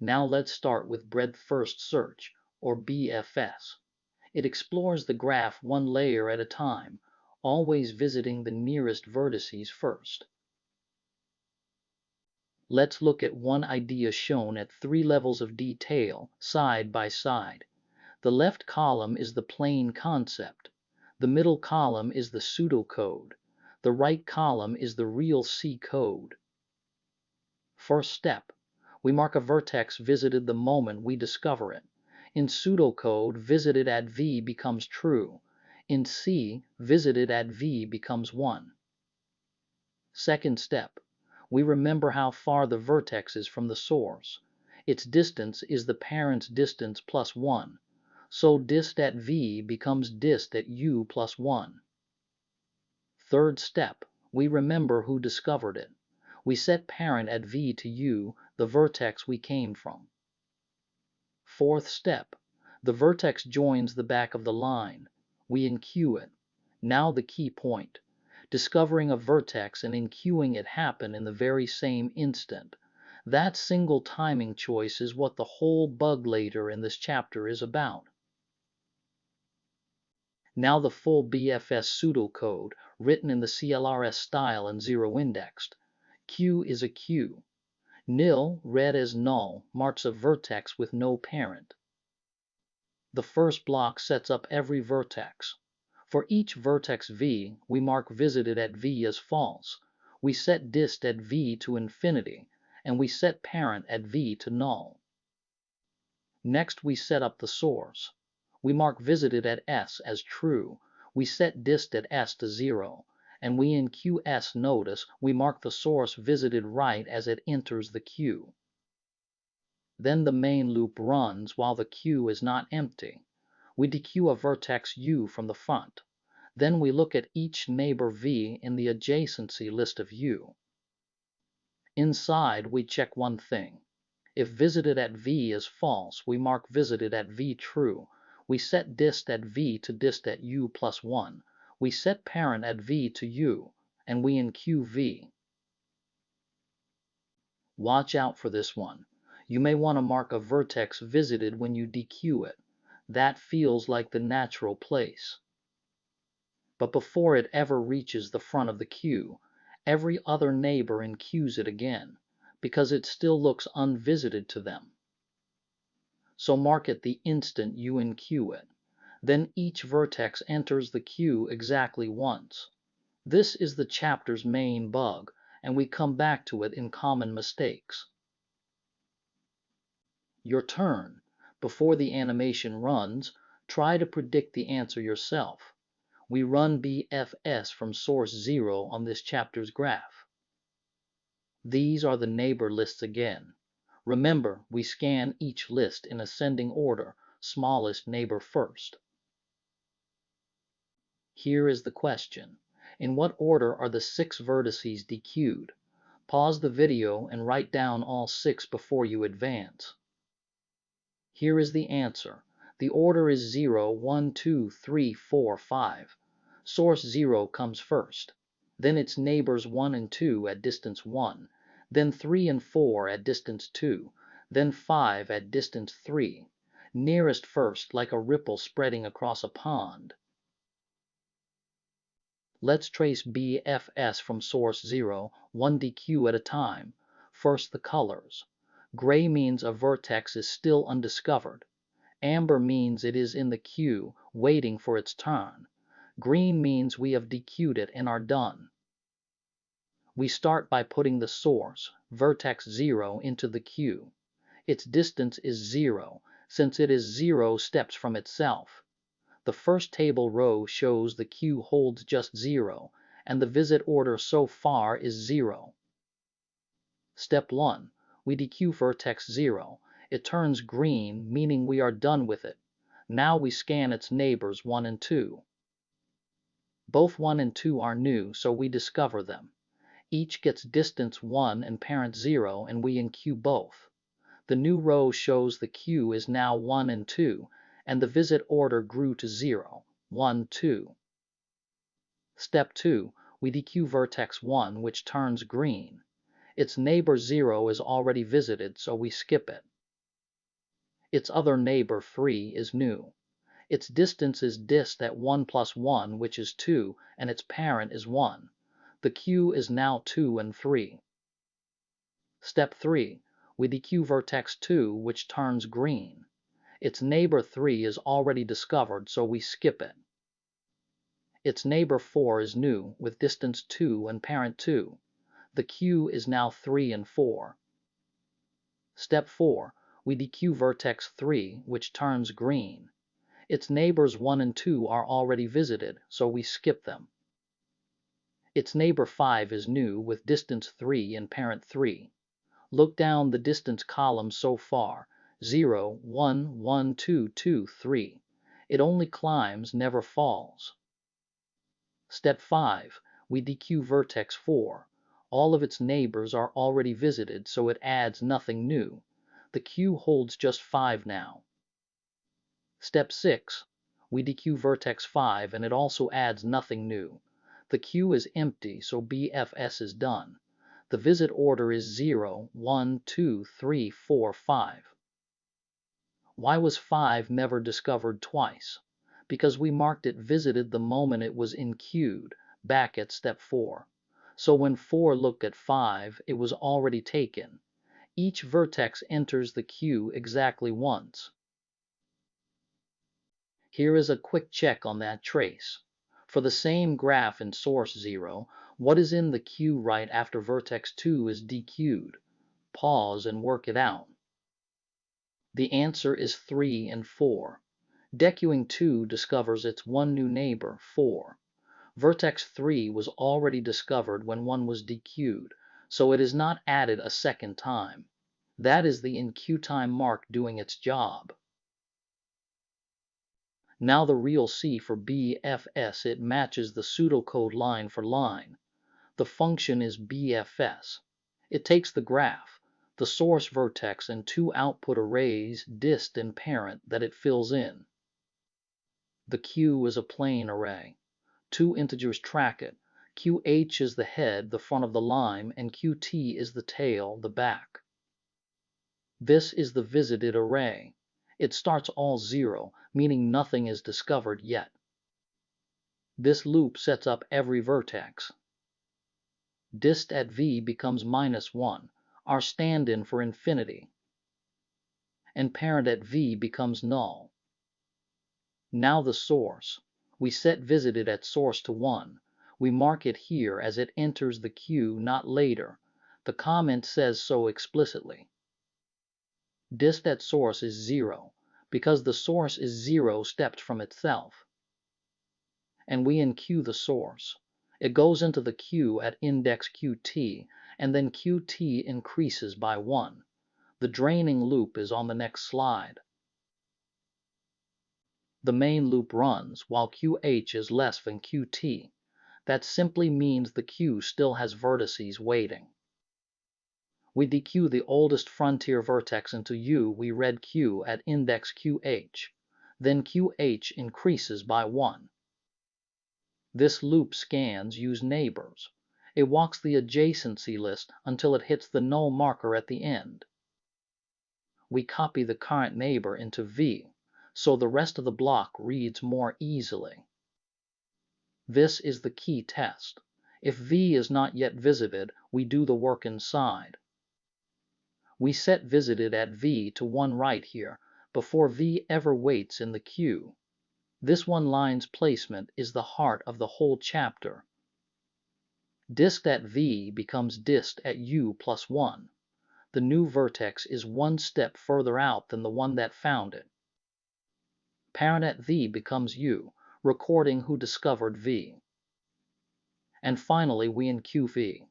Now let's start with breadth first search, or BFS. It explores the graph one layer at a time, always visiting the nearest vertices first. Let's look at one idea shown at 3 levels of detail, side by side. The left column is the plain concept. The middle column is the pseudocode. The right column is the real C code. First step, we mark a vertex visited the moment we discover it. In pseudocode, visited at V becomes true. In C, visited at V becomes 1. Second step, we remember how far the vertex is from the source. Its distance is the parent's distance plus 1. So dist at V becomes dist at U plus 1. Third step, we remember who discovered it. We set parent at V to U, the vertex we came from. Fourth step, the vertex joins the back of the line. We enqueue it. Now the key point. Discovering a vertex and enqueuing it happen in the very same instant. That single timing choice is what the whole bug later in this chapter is about. Now the full BFS pseudocode, written in the CLRS style and zero-indexed. Q is a queue. Nil, read as null, marks a vertex with no parent. The first block sets up every vertex. For each vertex V, we mark visited at V as false. We set dist at V to infinity, and we set parent at V to null. Next, we set up the source. We mark visited at S as true. We set dist at S to 0, and we enqueue S. Notice we mark the source visited right as it enters the queue. Then the main loop runs while the queue is not empty. We dequeue a vertex U from the front. Then we look at each neighbor V in the adjacency list of U. Inside, we check one thing. If visited at V is false, we mark visited at V true. We set dist at V to dist at U plus 1. We set parent at V to U, and we enqueue V. Watch out for this one. You may want to mark a vertex visited when you dequeue it. That feels like the natural place. But before it ever reaches the front of the queue, every other neighbor enqueues it again, because it still looks unvisited to them. So mark it the instant you enqueue it. Then each vertex enters the queue exactly once. This is the chapter's main bug, and we come back to it in common mistakes. Your turn. Before the animation runs, try to predict the answer yourself. We run BFS from source 0 on this chapter's graph. These are the neighbor lists again. Remember, we scan each list in ascending order, smallest neighbor first. Here is the question. In what order are the 6 vertices dequeued? Pause the video and write down all 6 before you advance. Here is the answer. The order is 0, 1, 2, 3, 4, 5. Source 0 comes first. Then its neighbors 1 and 2 at distance 1. Then 3 and 4 at distance 2. Then 5 at distance 3. Nearest first, like a ripple spreading across a pond. Let's trace BFS from source 0, one dequeue at a time. First, the colors. Gray means a vertex is still undiscovered. Amber means it is in the queue, waiting for its turn. Green means we have dequeued it and are done. We start by putting the source, vertex 0, into the queue. Its distance is 0, since it is 0 steps from itself. The first table row shows the queue holds just 0, and the visit order so far is 0. Step 1. We dequeue vertex 0. It turns green, meaning we are done with it. Now we scan its neighbors 1 and 2. Both 1 and 2 are new, so we discover them. Each gets distance 1 and parent 0, and we enqueue both. The new row shows the queue is now 1 and 2, and the visit order grew to 0, 1, 2. Step 2. We dequeue vertex 1, which turns green. Its neighbor 0 is already visited, so we skip it. Its other neighbor 3 is new. Its distance is dist at 1 plus 1, which is 2, and its parent is 1. The queue is now 2 and 3. Step 3. We dequeue vertex 2, which turns green. Its neighbor 3 is already discovered, so we skip it. Its neighbor 4 is new, with distance 2 and parent 2. The queue is now 3 and 4. Step 4. We dequeue vertex 3, which turns green. Its neighbors 1 and 2 are already visited, so we skip them. Its neighbor 5 is new, with distance 3 and parent 3. Look down the distance column so far, 0, 1, 1, 2, 2, 3. It only climbs, never falls. Step 5. We dequeue vertex 4. All of its neighbors are already visited, so it adds nothing new. The queue holds just 5 now. Step 6. We dequeue vertex 5, and it also adds nothing new. The queue is empty, so BFS is done. The visit order is 0, 1, 2, 3, 4, 5. Why was 5 never discovered twice? Because we marked it visited the moment it was enqueued, back at step 4. So when 4 looked at 5, it was already taken. Each vertex enters the queue exactly once. Here is a quick check on that trace. For the same graph in source 0, what is in the queue right after vertex 2 is dequeued? Pause and work it out. The answer is 3 and 4. Dequeuing 2 discovers its one new neighbor, 4. Vertex 3 was already discovered when 1 was dequeued, so it is not added a second time. That is the enqueue time mark doing its job. Now the real C for BFS, it matches the pseudocode line for line. The function is BFS. It takes the graph, the source vertex, and 2 output arrays, dist and parent, that it fills in. The queue is a plain array. 2 integers track it. QH is the head, the front of the line, and QT is the tail, the back. This is the visited array. It starts all 0, meaning nothing is discovered yet. This loop sets up every vertex. Dist at V becomes -1, our stand-in for infinity. And parent at V becomes null. Now the source. We set visited at source to 1. We mark it here as it enters the queue, not later. The comment says so explicitly. Dist at source is 0, because the source is 0 steps from itself. And we enqueue the source. It goes into the queue at index QT, and then QT increases by 1. The draining loop is on the next slide. The main loop runs, while QH is less than QT. That simply means the queue still has vertices waiting. We dequeue the oldest frontier vertex into U, we read Q at index QH. Then QH increases by 1. This loop scans U's neighbors. It walks the adjacency list until it hits the null marker at the end. We copy the current neighbor into V, so the rest of the block reads more easily. This is the key test. If V is not yet visited, we do the work inside. We set visited at V to 1 right here, before V ever waits in the queue. This one line's placement is the heart of the whole chapter. Dist at V becomes dist at U plus 1. The new vertex is 1 step further out than the one that found it. Parent at V becomes U, recording who discovered V. And finally, we enqueue V.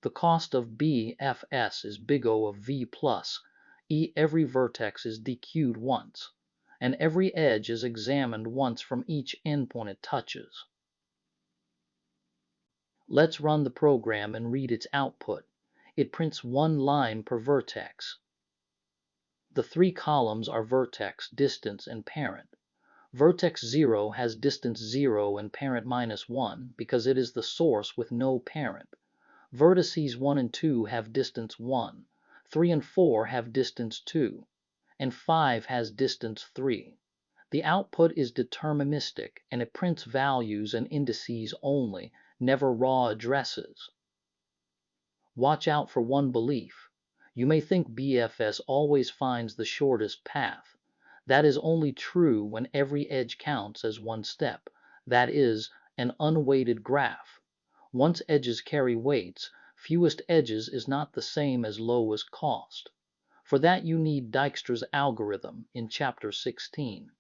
The cost of BFS is big O of V plus. Every vertex is dequeued once, and every edge is examined once from each endpoint it touches. Let's run the program and read its output. It prints 1 line per vertex. The 3 columns are vertex, distance, and parent. Vertex 0 has distance 0 and parent -1 because it is the source with no parent. Vertices 1 and 2 have distance 1. 3 and 4 have distance 2. and 5 has distance 3. The output is deterministic and it prints values and indices only, never raw addresses. Watch out for one belief. You may think BFS always finds the shortest path. That is only true when every edge counts as one step. That is an unweighted graph. Once edges carry weights, fewest edges is not the same as lowest cost. For that you need Dijkstra's algorithm in Chapter 16.